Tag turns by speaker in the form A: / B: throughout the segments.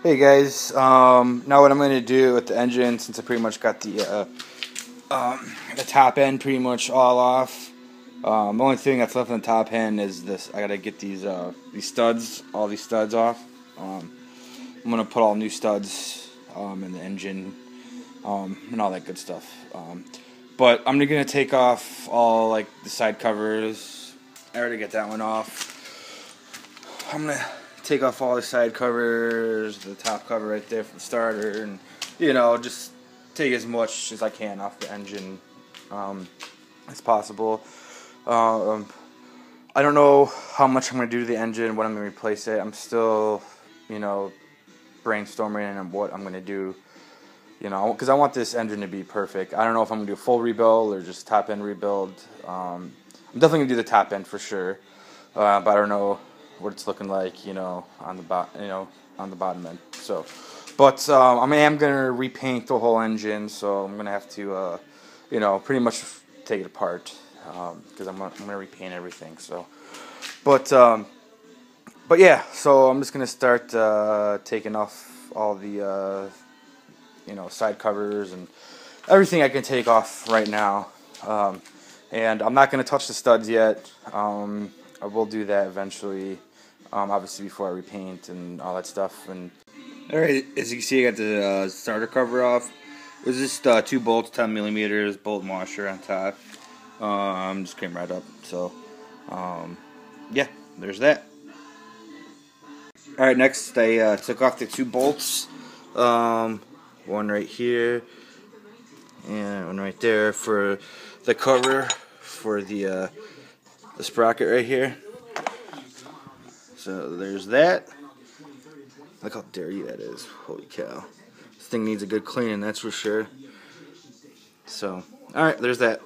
A: Hey guys, now what I'm going to do with the engine, since I pretty much got the top end pretty much all off, the only thing that's left on the top end is this. I got to get these studs, all these studs off. I'm going to put all new studs in the engine and all that good stuff. But I'm going to take off all like the side covers. I already get that one off. I'm going to take off all the side covers, the top cover right there for the starter, and just take as much as I can off the engine as possible. I don't know how much I'm going to do to the engine, when I'm going to replace it. I'm still, brainstorming on what I'm going to do, because I want this engine to be perfect. I don't know if I'm going to do a full rebuild or just top end rebuild. I'm definitely going to do the top end for sure, but I don't know what it's looking like, on the bottom end. So, but I am gonna repaint the whole engine, so I'm gonna have to, pretty much take it apart, because I'm gonna repaint everything. So, but yeah, so I'm just gonna start taking off all the, side covers and everything I can take off right now, and I'm not gonna touch the studs yet. I will do that eventually, obviously before I repaint and all that stuff. And alright, as you can see, I got the starter cover off. It was just 2 bolts, 10 millimeters, bolt and washer on top. Just came right up. So, yeah, there's that. Alright, next I took off the 2 bolts. One right here and one right there for the cover for the sprocket right here. So there's that. Look how dirty that is. Holy cow. This thing needs a good cleaning, that's for sure. So, alright, there's that.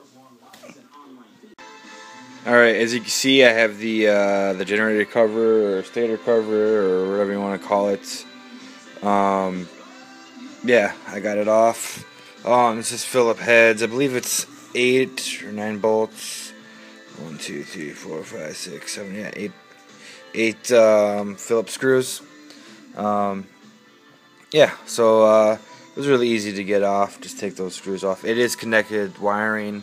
A: Alright, as you can see, I have the generator cover or stator cover or whatever you want to call it. Yeah, I got it off. This is Phillips heads. I believe it's 8 or 9 bolts. 1, 2, 3, 4, 5, 6, 7, yeah, 8 Phillips screws. Yeah, so it was really easy to get off. Just take those screws off. It is connected wiring.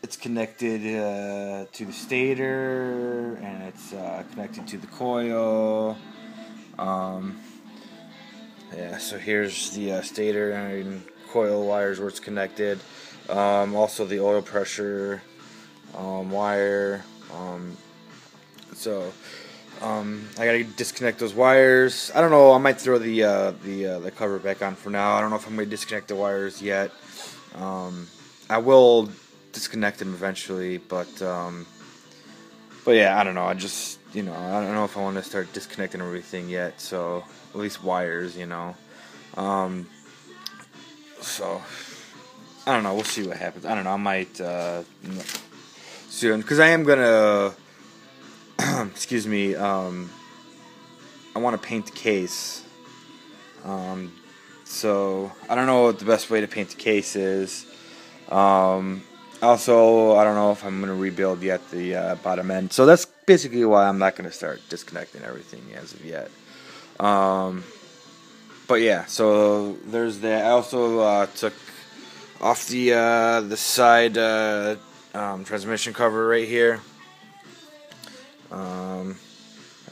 A: It's connected to the stator, and it's connected to the coil. Yeah, so here's the stator and coil wires where it's connected. Also the oil pressure wire. So I gotta disconnect those wires. I don't know. I might throw the cover back on for now. I don't know if I'm gonna disconnect the wires yet. I will disconnect them eventually, but yeah, I don't know. I just I don't know if I want to start disconnecting everything yet. So at least wires, So I don't know. We'll see what happens. I don't know. I might soon, because I am gonna. Excuse me. I want to paint the case. So I don't know what the best way to paint the case is. Also, I don't know if I'm gonna rebuild yet the bottom end. So that's basically why I'm not gonna start disconnecting everything as of yet. But yeah, so there's that. I also took off the side transmission cover right here. I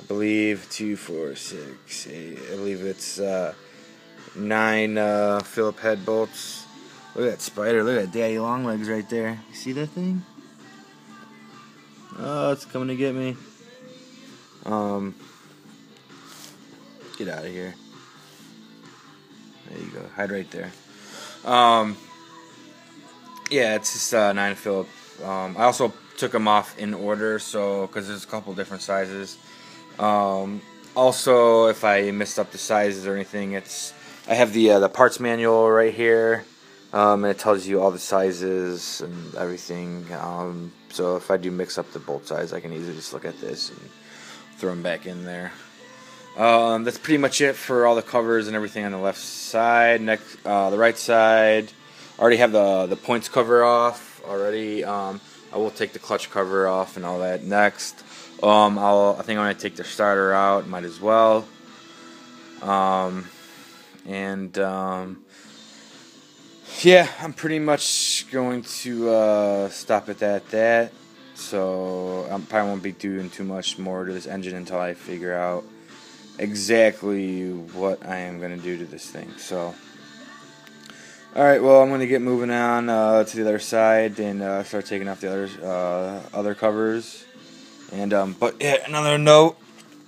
A: believe 2, 4, 6, 8. I believe it's 9 Phillips head bolts. Look at that spider. Look at that daddy long legs right there. You see that thing? Oh, it's coming to get me. Get out of here. There you go. Hide right there. Yeah, it's just 9 Phillips. I also took them off in order, so because there's a couple different sizes. Also, if I messed up the sizes or anything, I have the parts manual right here, and it tells you all the sizes and everything. So if I do mix up the bolt size, I can easily just look at this and throw them back in there. That's pretty much it for all the covers and everything on the left side. Next, the right side, I already have the points cover off already. I will take the clutch cover off and all that next. I think I'm going to take the starter out, might as well. Yeah, I'm pretty much going to stop it at that. So I probably won't be doing too much more to this engine until I figure out exactly what I am going to do to this thing. So, alright, well, I'm going to get moving on to the other side and start taking off the other covers. And but yeah, another note,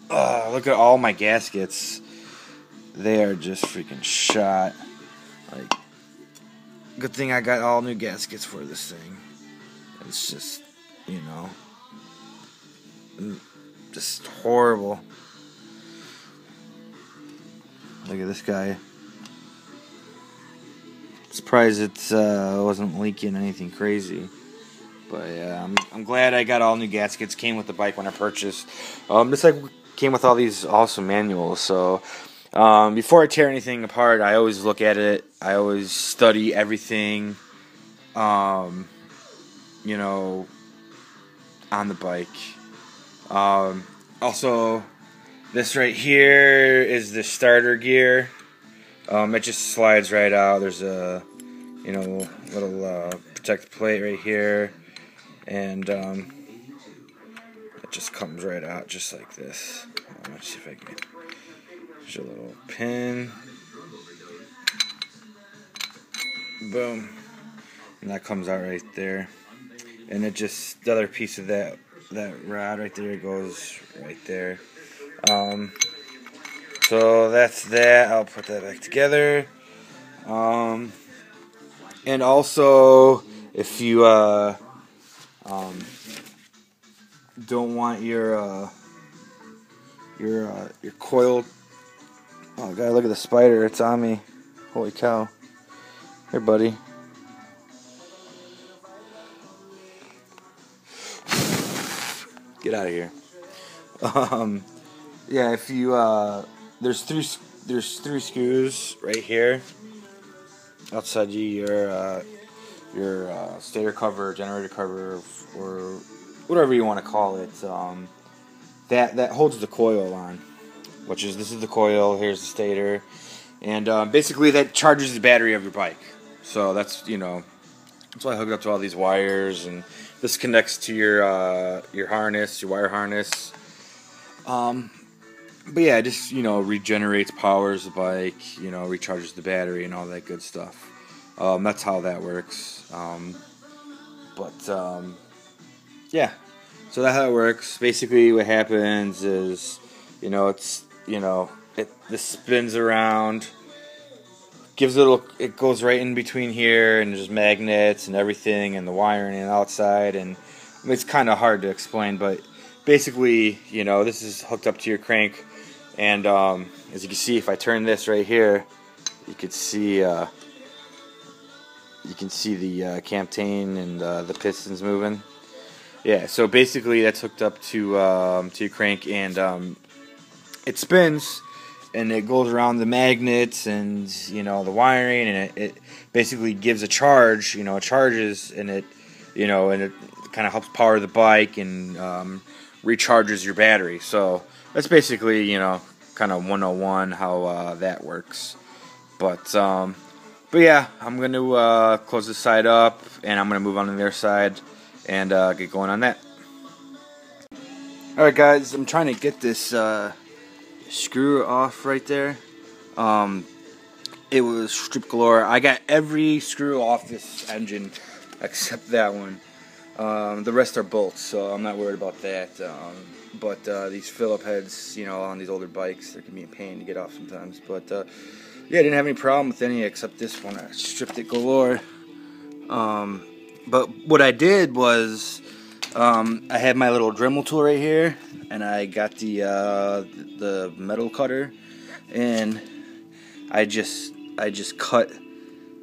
A: look at all my gaskets. They are just freaking shot. Like, good thing I got all new gaskets for this thing. It's just, you know, just horrible. Look at this guy. Surprised it wasn't leaking anything crazy. But yeah, I'm glad I got all new gaskets. Came with the bike when I purchased. This like came with all these awesome manuals. So before I tear anything apart, I always look at it. I always study everything. You know, on the bike. Also, this right here is the starter gear. It just slides right out. There's a, you know, little protective plate right here, and it just comes right out just like this. Let's see if I can. There's a little pin. Boom, and that comes out right there. And it just, the other piece of that rod right there goes right there. So that's that. I'll put that back together. And also, if you don't want your coil. Oh god, look at the spider! It's on me. Holy cow! Here, buddy. Get out of here. Yeah, if you there's three screws right here outside your stator cover, generator cover, or whatever you want to call it. That holds the coil on, which is, this is the coil. Here's the stator, and basically that charges the battery of your bike. So that's, you know, that's why I hooked up to all these wires, and this connects to your harness, your wire harness. But yeah, it just, you know, regenerates, powers the bike, you know, recharges the battery and all that good stuff. That's how that works. Yeah, so that's how it works. Basically, what happens is, you know, this spins around, gives a little, it goes right in between here, and there's magnets and everything, and the wiring and outside, and I mean, it's kind of hard to explain, but basically, you know, this is hooked up to your crank, and as you can see, if I turn this right here, you can see the camtain and the pistons moving. Yeah, so basically that's hooked up to your crank, and it spins, and it goes around the magnets and, you know, the wiring, and it basically gives a charge. You know, it charges, and it, you know, and it kind of helps power the bike and recharges your battery. So that's basically, you know, kind of 101 how that works. But yeah, I'm going to close this side up, and I'm going to move on to the other side and get going on that. Alright guys, I'm trying to get this screw off right there. It was strip galore. I got every screw off this engine except that one. The rest are bolts, so I'm not worried about that. But these Phillip heads, you know, on these older bikes, they can be a pain to get off sometimes. But yeah, I didn't have any problem with any except this one. I stripped it galore. But what I did was, I had my little Dremel tool right here, and I got the metal cutter, and I just cut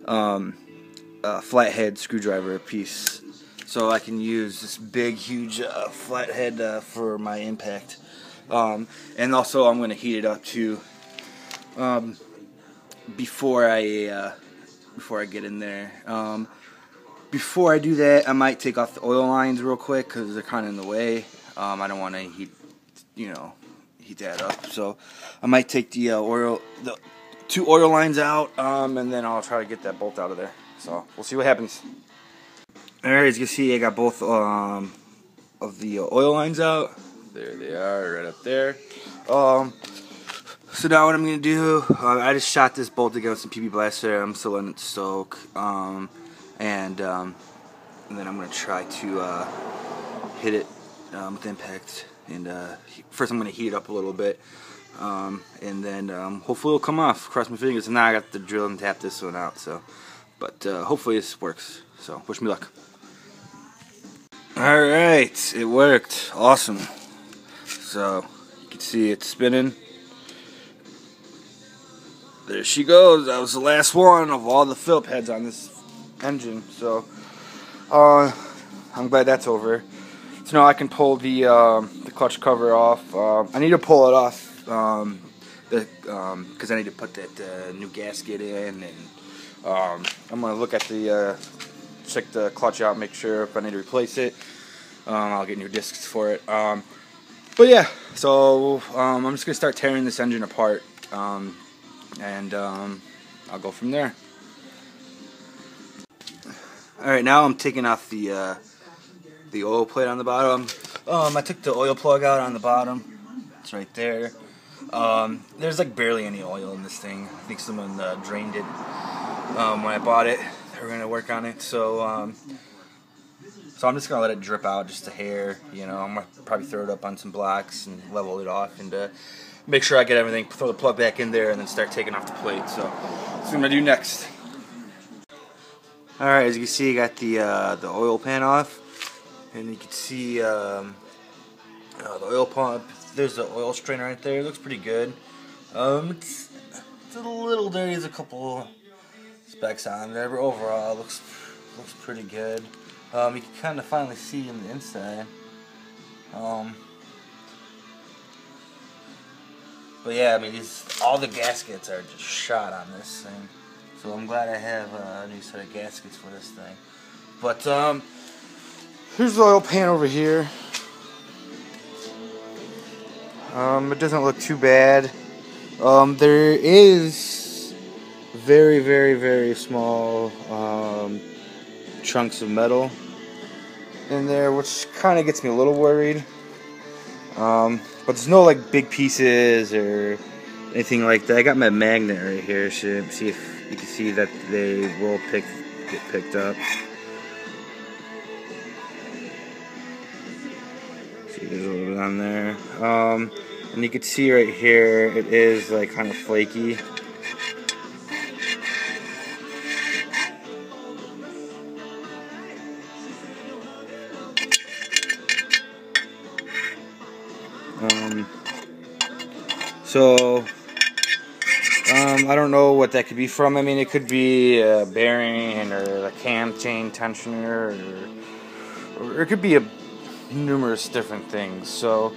A: a flathead screwdriver piece, so I can use this big, huge flathead for my impact. And also, I'm going to heat it up too before I get in there. Before I do that, I might take off the oil lines real quick because they're kind of in the way. I don't want to heat that up. So I might take the the 2 oil lines out, and then I'll try to get that bolt out of there. So we'll see what happens. Alright, as you can see, I got both of the oil lines out. There they are, right up there. So now what I'm going to do, I just shot this bolt again with some PB Blaster. I'm still letting it soak. And then I'm going to try to hit it with impact. And first I'm going to heat it up a little bit. And then hopefully it'll come off. Cross my fingers. And now I got to drill and tap this one out. So, but hopefully this works. So wish me luck. Alright, it worked. Awesome. So you can see it spinning. There she goes. That was the last one of all the Phillip heads on this engine. So I'm glad that's over. So now I can pull the clutch cover off. I need to pull it off because I need to put that new gasket in, and I'm gonna look at the check the clutch out, make sure if I need to replace it. I'll get new discs for it. But yeah, so I'm just gonna start tearing this engine apart, and I'll go from there. Alright, now I'm taking off the oil plate on the bottom. I took the oil plug out on the bottom. It's right there. There's like barely any oil in this thing. I think someone drained it when I bought it. They were gonna work on it, so I'm just gonna let it drip out just a hair. You know, I'm gonna probably throw it up on some blocks and level it off, and make sure I get everything. Throw the plug back in there, and then start taking off the plate. So that's what I'm gonna do next. All right, as you can see, I got the oil pan off, and you can see the oil pump. There's the oil strainer right there. It looks pretty good. It's a little dirty. There's a couple specs on there, but overall it looks pretty good. You can kind of finally see in the inside. But yeah, I mean, all the gaskets are just shot on this thing. So I'm glad I have a new set of gaskets for this thing. But here's the oil pan over here. It doesn't look too bad. There is very, very, very small chunks of metal in there, which kind of gets me a little worried. But there's no like big pieces or anything like that. I got my magnet right here, so see if you can see that they will get picked up. See, there's a little bit on there. And you can see right here, it is like kind of flaky. I don't know what that could be from. I mean, it could be a bearing or a cam chain tensioner, or it could be numerous different things. So,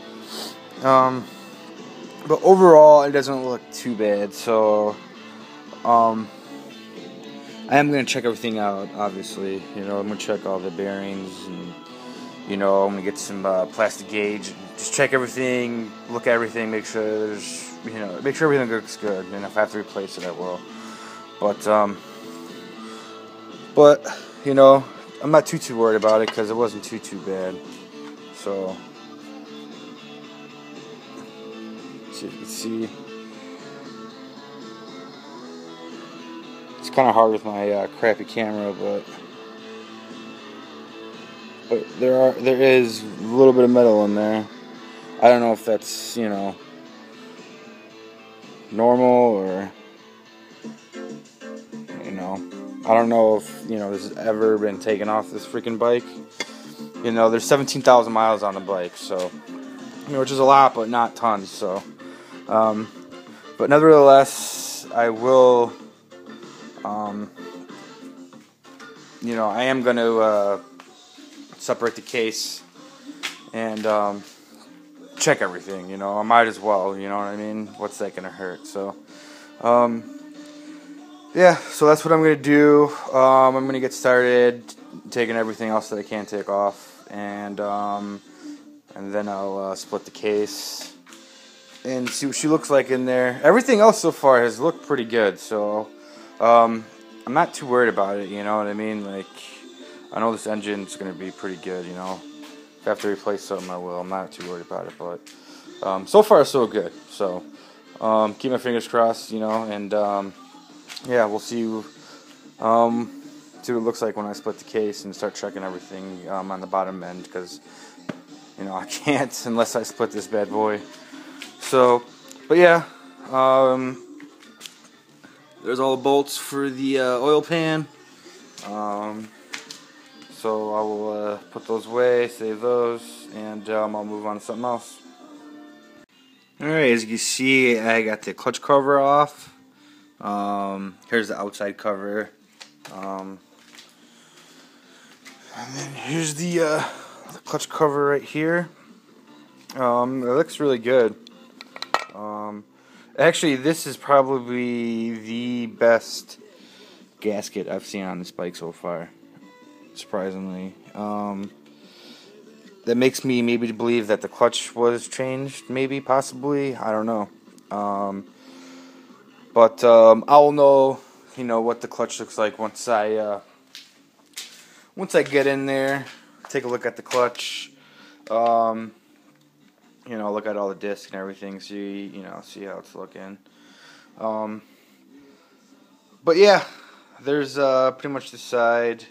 A: but overall, it doesn't look too bad. So, I am going to check everything out, obviously. You know, I'm going to check all the bearings, and, you know, I'm going to get some plastic gauge. Just check everything, look at everything, make sure there's, you know, make sure everything looks good. And if I have to replace it, I will. But you know, I'm not too worried about it because it wasn't too bad. So, see if you can see. It's kind of hard with my crappy camera, but there is a little bit of metal in there. I don't know if that's, you know, normal or, you know, I don't know if, you know, this has ever been taken off this freaking bike. You know, there's 17,000 miles on the bike, so, you know, which is a lot, but not tons. So, but nevertheless, I will, you know, I am going to separate the case and check everything. You know, I might as well. You know what I mean? What's that gonna hurt? So, yeah. So that's what I'm gonna do. I'm gonna get started taking everything else that I can take off, and then I'll split the case and see what she looks like in there. Everything else so far has looked pretty good, so I'm not too worried about it, you know what I mean? Like, I know this engine's going to be pretty good, you know. If I have to replace something, I will. I'm not too worried about it, but so far so good. So keep my fingers crossed, you know, and yeah, we'll see what it looks like when I split the case and start checking everything on the bottom end, because, you know, I can't unless I split this bad boy. So, but yeah, there's all the bolts for the oil pan. So I will put those away, save those, and I'll move on to something else. Alright, as you can see, I got the clutch cover off. Here's the outside cover. And then here's the clutch cover right here. It looks really good. Actually, this is probably the best gasket I've seen on this bike so far, surprisingly. That makes me maybe believe that the clutch was changed, maybe, possibly, I don't know. But I'll know, you know, what the clutch looks like once I get in there, take a look at the clutch, you know, look at all the discs and everything, see how it's looking. But yeah, there's pretty much the side.